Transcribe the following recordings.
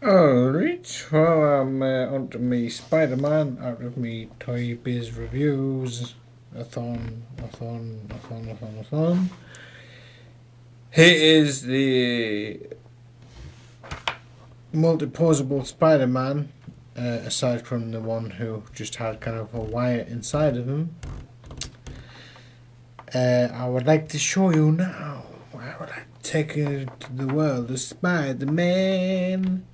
Alright, well I'm on to me Spider-Man out of me Toy Biz reviews. A thon. Here is the multi-posable Spider-Man, aside from the one who just had kind of a wire inside of him. I would like to show you now. I would like to take you to the world of Spider-Man.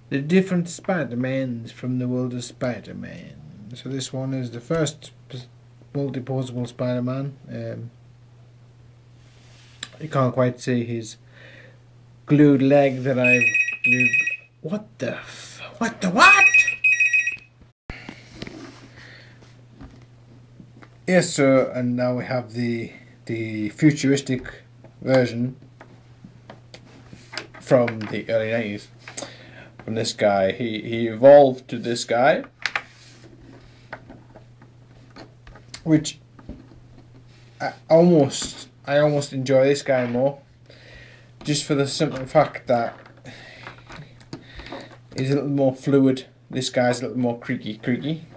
The different Spider-Mans from the world of Spider-Man. So this one is the first multi-posable Spider-Man. You can't quite see his glued leg that I've glued. What the what? Yes, sir, and now we have the futuristic version from the early 90s. From this guy, he evolved to this guy, which I almost enjoy this guy more, just for the simple fact that he's a little more fluid. This guy's a little more creaky,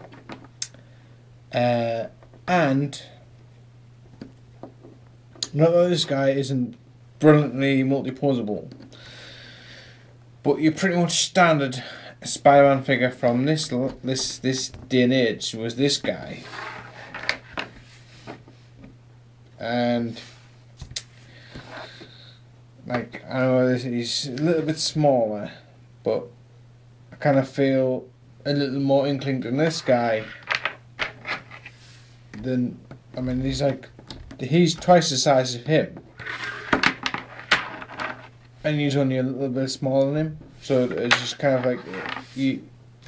and not that this guy isn't brilliantly multi-posable, but your pretty much standard Spider-Man figure from this day and age was this guy, and like I know he's a little bit smaller, but I kind of feel a little more inkling than this guy. Then I mean he's twice the size of him. And he's only a little bit smaller than him, so it's just kind of like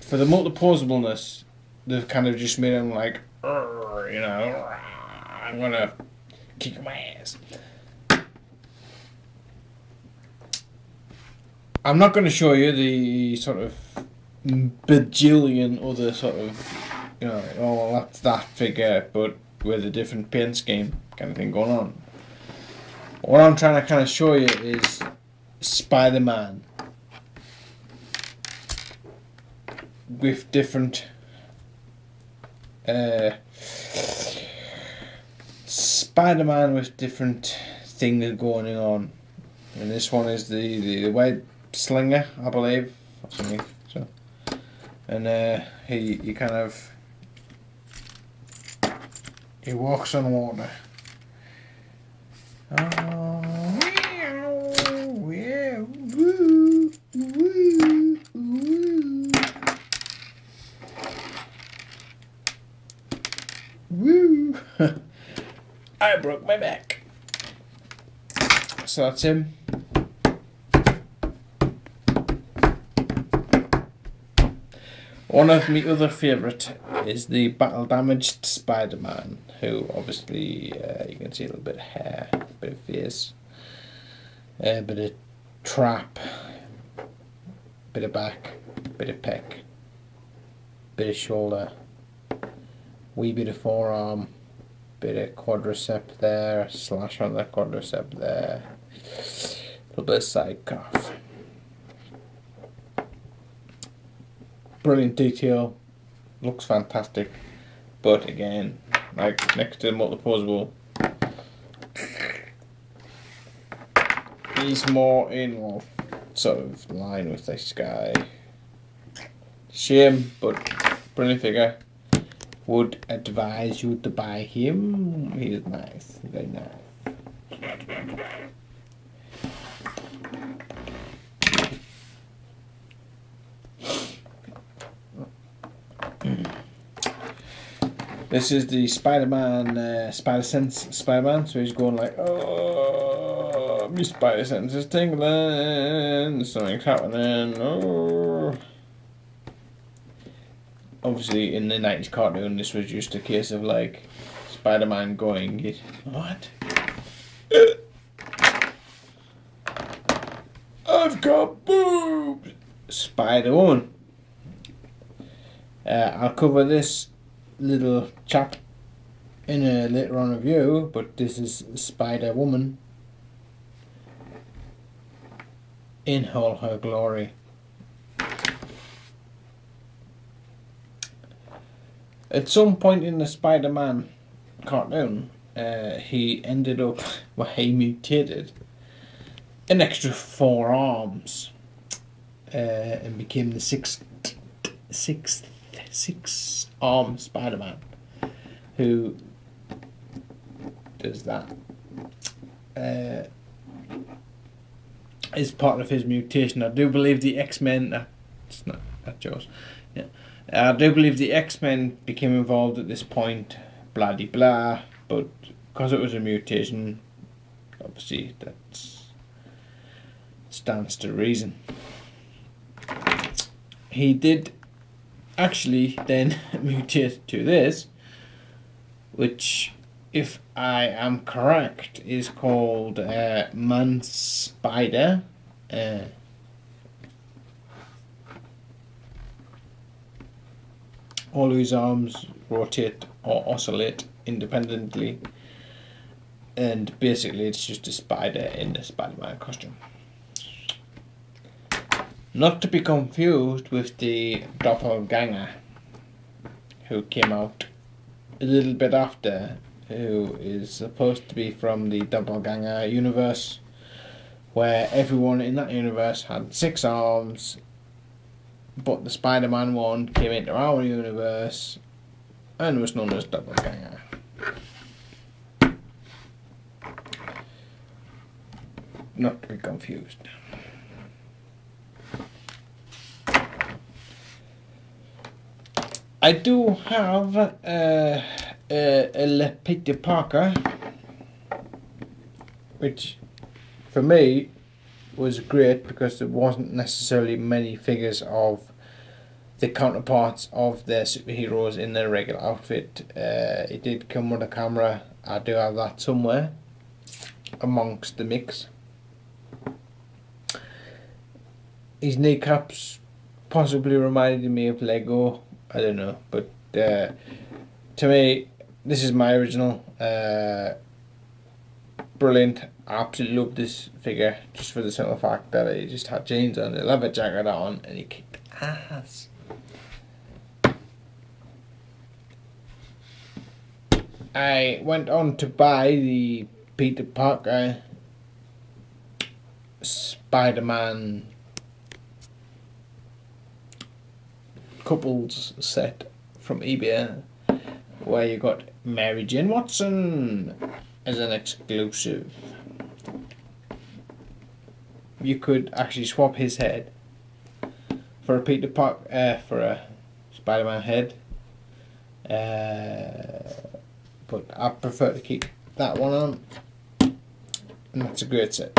for the multi-posableness, they've kind of just made him like, you know, I'm gonna kick my ass. I'm not going to show you the sort of bajillion other sort of, you know, oh that's that figure, but with a different paint scheme kind of thing going on. What I'm trying to kind of show you is Spider-Man with different Spider-Man with different things going on, and this one is the web slinger, I believe, or something. So, and he kind of walks on water. Woo! I broke my back. So that's him. One of my other favourite is the battle damaged Spider-Man, who obviously you can see a little bit of hair, a bit of face, a bit of trap, bit of back, bit of pec, bit of shoulder, wee bit of forearm, bit of quadricep there, slash on the quadricep there, a little bit of side cuff. Brilliant detail, looks fantastic, but again, like next to the multi-posable, he's more in sort of line with this guy. Shame, but brilliant figure. Would advise you to buy him. He is nice, very nice. This is the Spider-Man, Spider Sense Spider-Man, so he's going like, oh, my Spider Sense is tingling, something's happening, oh. Obviously, in the 90s cartoon, this was just a case of like, Spider-Man going, what? I've got boobs! Spider-Woman. I'll cover this little chap in a later on review, but this is Spider-Woman in all her glory. At some point in the Spider-Man cartoon, he ended up, well, he mutated an extra 4 arms and became the sixth armed Spider-Man, who does that. Is part of his mutation. I do believe the X-Men. It's not yours. Yeah, I do believe the X-Men became involved at this point. Blah de blah. But because it was a mutation, obviously that stands to reason. He did actually then mutate to this, which, if I am correct, is called Man Spider. All his arms rotate or oscillate independently, and basically it's just a spider in a Spider-Man costume. Not to be confused with the doppelganger, who came out a little bit after, who is supposed to be from the doppelganger universe, where everyone in that universe had 6 arms, but the Spider-Man one came into our universe and was known as doppelganger. Not to be confused. I do have a Peter Parker, which for me was great because there wasn't necessarily many figures of the counterparts of their superheroes in their regular outfit. It did come with a camera. I do have that somewhere amongst the mix. His kneecaps possibly reminded me of Lego. I don't know, but to me, this is my original. Brilliant. I absolutely love this figure, just for the simple fact that he just had jeans on, a leather jacket on, and he kicked ass. I went on to buy the Peter Parker Spider-Man couples set from eBay, where you got Mary Jane Watson as an exclusive. You could actually swap his head for a Peter Parker, for a Spider-Man head, but I prefer to keep that one on, and that's a great set.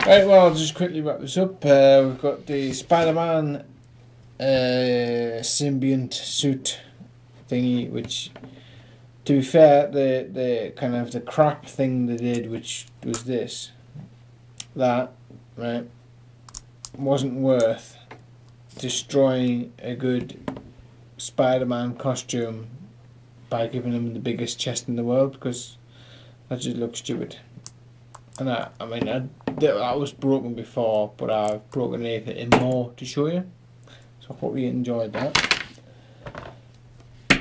Right, well, I'll just quickly wrap this up. We've got the Spider-Man symbiont suit thingy, which, to be fair, the kind of the crap thing they did, which was this, that, right, wasn't worth destroying a good Spider-Man costume by giving him the biggest chest in the world, because that just looks stupid. And I mean, that was broken before, but I've broken it in more to show you. So I hope you enjoyed that.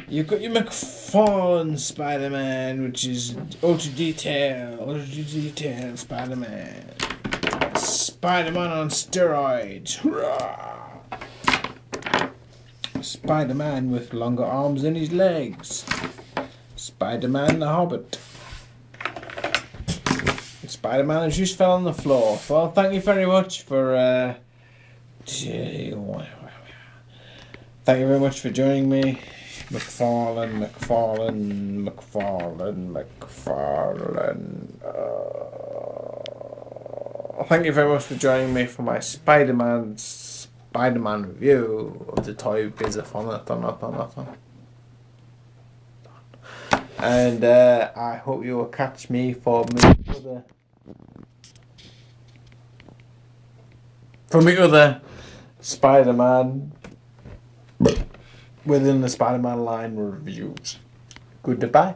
You've got your McFarlane Spider-Man, which is ultra detailed Spider-Man. Spider-Man on steroids. Hurrah! Spider-Man with longer arms than his legs. Spider-Man the Hobbit. Spider-Man has just fell on the floor. Well, thank you very much for thank you very much for joining me. McFarlane. Thank you very much for joining me for my Spider-Man review of the toy Bizathon. And I hope you will catch me for my other Spider-Man within the Spider-Man line reviews. Goodbye.